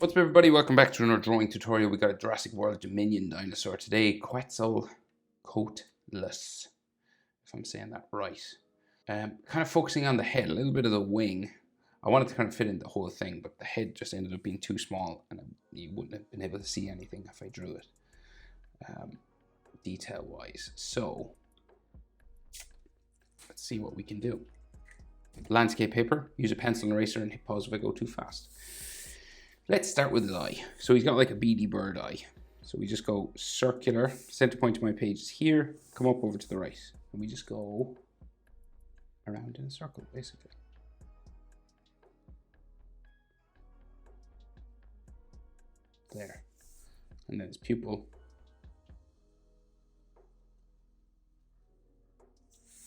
What's up, everybody? Welcome back to another drawing tutorial. We got a Jurassic World Dominion dinosaur today, Quetzalcoatlas, if I'm saying that right. Kind of focusing on the head, a little bit of the wing. I wanted to kind of fit in the whole thing, but the head just ended up being too small, and you wouldn't have been able to see anything if I drew it detail-wise. So let's see what we can do. Landscape paper. Use a pencil and eraser and hit pause if I go too fast. Let's start with his eye. So he's got like a beady bird eye. So we just go circular. Center point of my page is here. Come up over to the right. And we just go around in a circle, basically. There. And then his pupil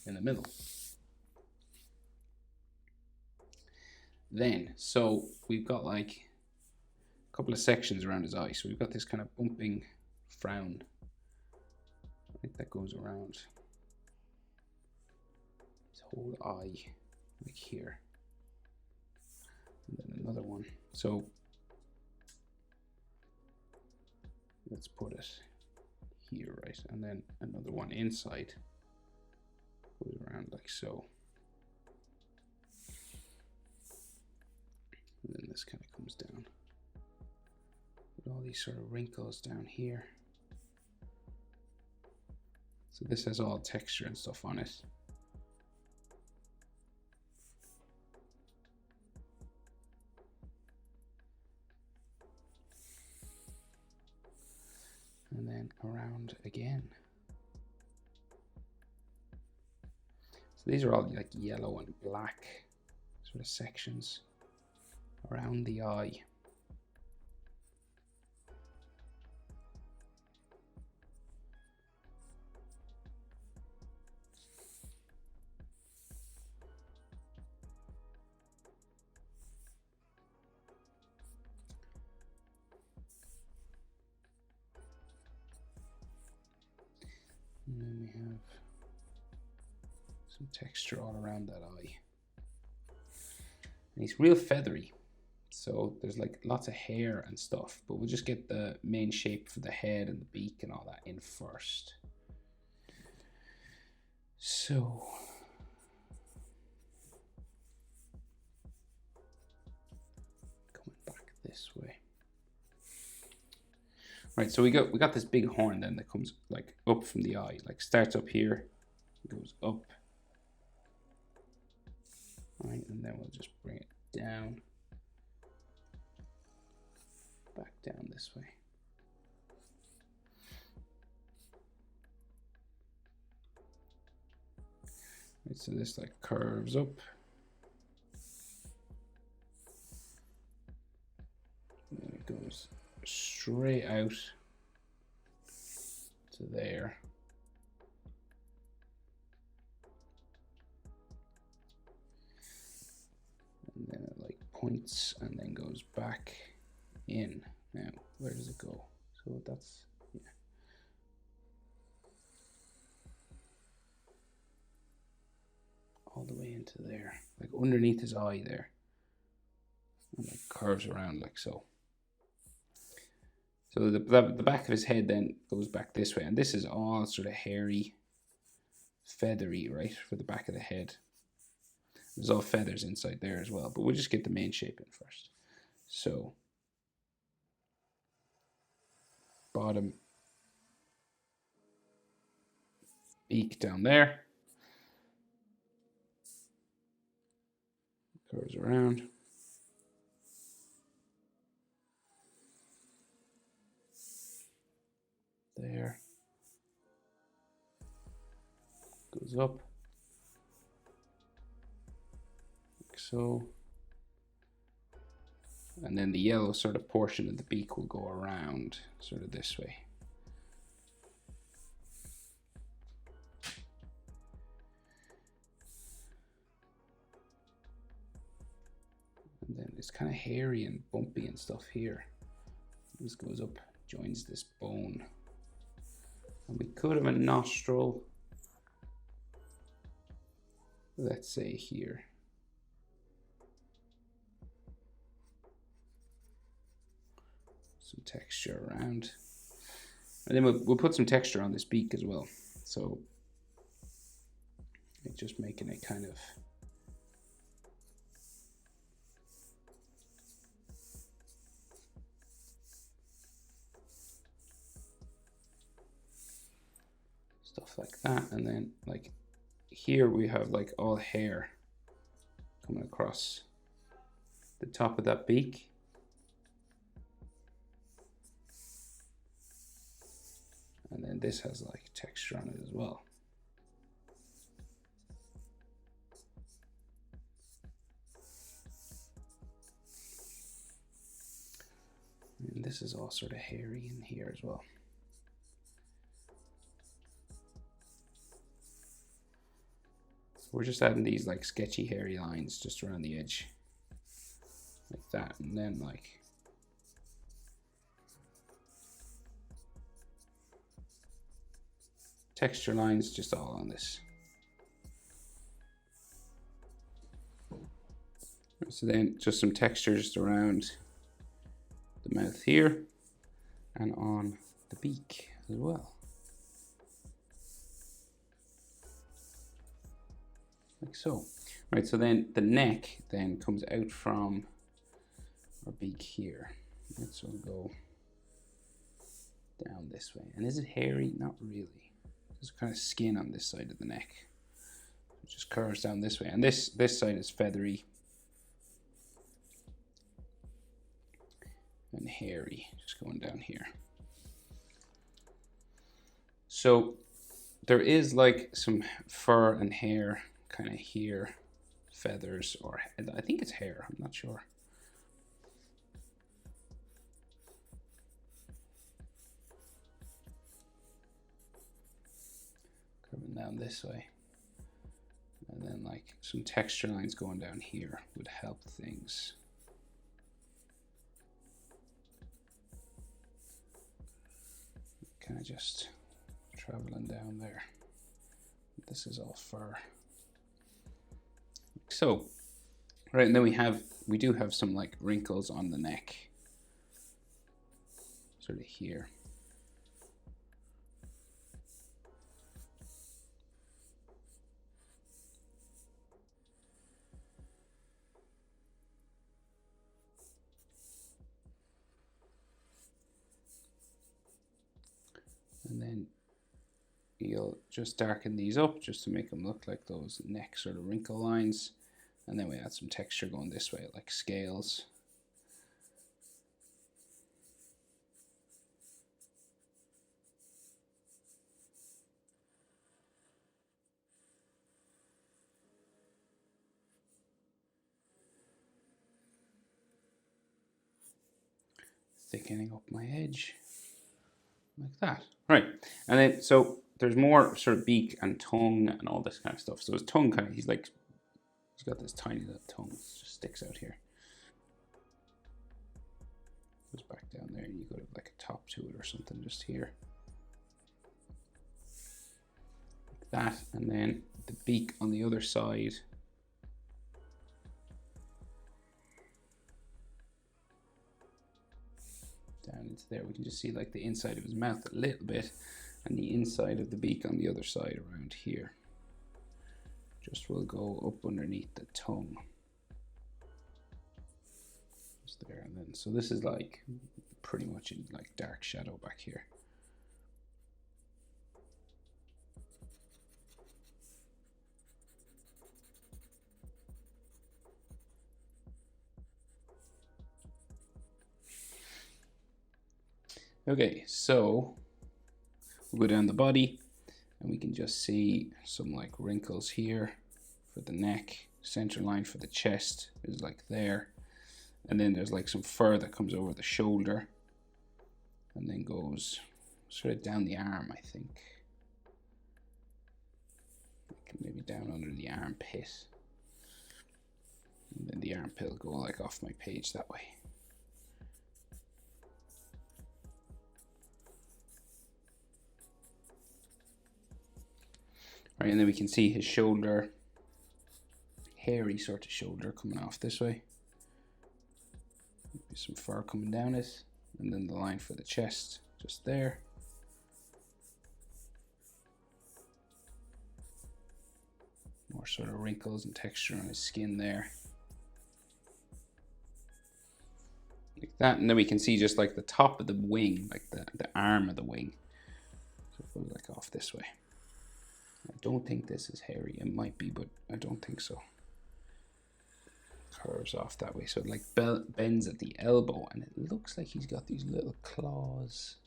in the middle. Then, so we've got like a couple of sections around his eye. So we've got this kind of bumping frown. I think that goes around his whole eye, like here. And then another one. So let's put it here, right? And then another one inside goes around like so. And then this kind of comes down with all these sort of wrinkles down here. So this has all texture and stuff on it. And then around again. So these are all like yellow and black sort of sections around the eye. And then we have some texture all around that eye. And he's real feathery. So there's like lots of hair and stuff, but we'll just get the main shape for the head and the beak and all that in first. So coming back this way. Right, so we got this big horn then that comes like up from the eye, like starts up here, goes up. Right, and then we'll just bring it down. Back down this way. Right, so this like curves up. And then it goes straight out to there. And then it like points and then goes back in. Now, where does it go? So that's, yeah. All the way into there, like underneath his eye there. And it curves around like so. So the back of his head then goes back this way. And this is all sort of hairy, feathery, right, for the back of the head. There's all feathers inside there as well, but we'll just get the main shape in first. So bottom beak down there, curves around. There, goes up, like so. And then the yellow sort of portion of the beak will go around sort of this way. And then it's kind of hairy and bumpy and stuff here. This goes up, joins this bone. And we could have a nostril, let's say here. some texture around. And then we'll put some texture on this beak as well. So just making it kind of stuff like that. And then like here we have like all hair coming across the top of that beak. And then this has like texture on it as well. And this is all sort of hairy in here as well. We're just adding these like sketchy hairy lines just around the edge. Like that, and then like texture lines just all on this. So then just some texture just around the mouth here and on the beak as well. Like so. Right, so then the neck then comes out from our beak here. Right, so we'll go down this way. And is it hairy? Not really. There's kind of skin on this side of the neck. It just curves down this way. And this side is feathery and hairy, just going down here. So there is like some fur and hair kind of here, feathers, or I think it's hair, I'm not sure. Curving down this way. And then like some texture lines going down here would help things. Kind of just traveling down there. This is all fur. So, right, and then we do have some like wrinkles on the neck, sort of here. And then you'll just darken these up just to make them look like those neck sort of wrinkle lines. And then we add some texture going this way, like scales. Thickening up my edge. Like that. Right. And then so there's more sort of beak and tongue and all this kind of stuff. So his tongue kind of, he's got this tiny little tongue that just sticks out here. Goes back down there and you go to like a top to it or something just here. Like that. And then the beak on the other side. Down into there, we can just see like the inside of his mouth a little bit and the inside of the beak on the other side around here. Just will go up underneath the tongue. Just there, and then so this is like pretty much in like dark shadow back here. Okay, so we'll go down the body and we can just see some like wrinkles here for the neck. Center line for the chest is like there. And then there's like some fur that comes over the shoulder and then goes sort of down the arm, I think. Maybe down under the armpit. And then the armpit will go like off my page that way. All right, and then we can see his shoulder, hairy sort of shoulder coming off this way. Maybe some fur coming down it, And then the line for the chest, just there. More sort of wrinkles and texture on his skin there. Like that, and then we can see just like the top of the wing, like the arm of the wing. So it goes like off this way. I don't think this is hairy. It might be, but I don't think so. Curves off that way, so it like bends at the elbow, and it looks like he's got these little claws,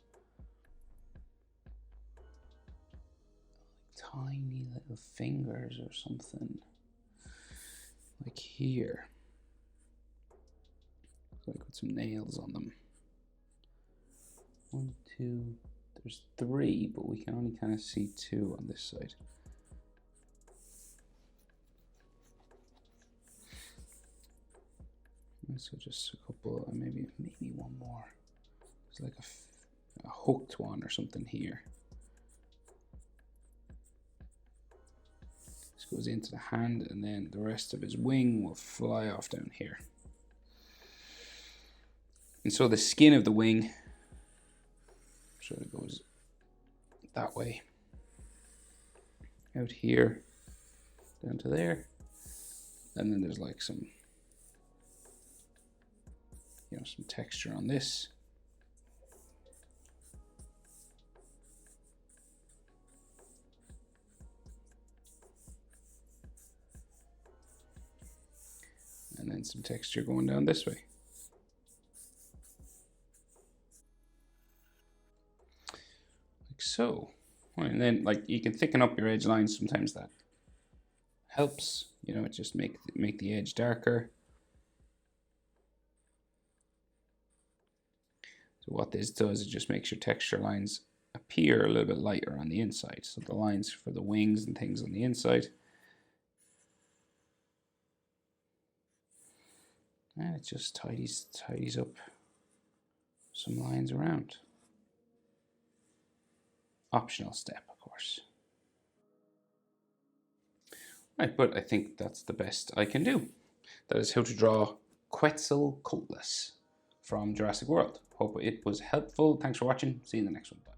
tiny little fingers or something, like here, like with some nails on them. 1, 2, there's 3, but we can only kind of see 2 on this side. So just a couple, maybe one more. It's like a hooked one or something here. This goes into the hand, and then the rest of his wing will fly off down here. And so the skin of the wing sort of goes that way, out here, down to there, and then there's like some, you know, some texture on this. And then some texture going down this way. Like so. And then like you can thicken up your edge lines, sometimes that helps, you know, it just make the edge darker. So what this does, it just makes your texture lines appear a little bit lighter on the inside. So the lines for the wings and things on the inside. And it just tidies up some lines around. Optional step, of course. Right, but I think that's the best I can do. That is how to draw Quetzalcoatlas from Jurassic World. Hope it was helpful. Thanks for watching. See you in the next one. Bye.